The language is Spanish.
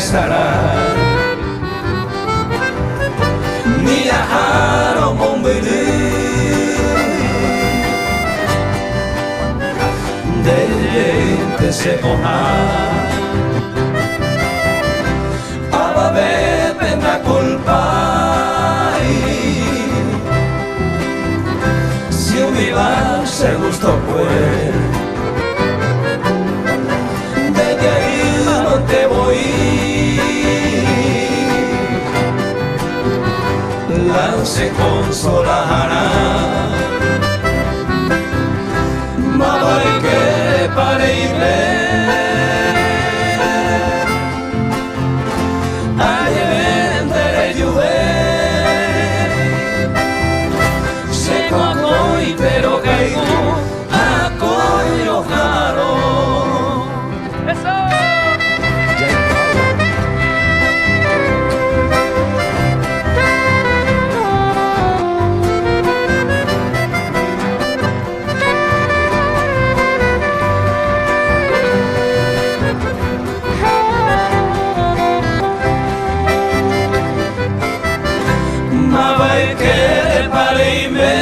estará ni a haro mombele de gente se coja aba bebe na culpa si un vivar se gustó pues desde ahí no te voy lance consolará mamá y que pare y ve pero caigo a coiro jaro. ¡Eso! Ma vai que pare y me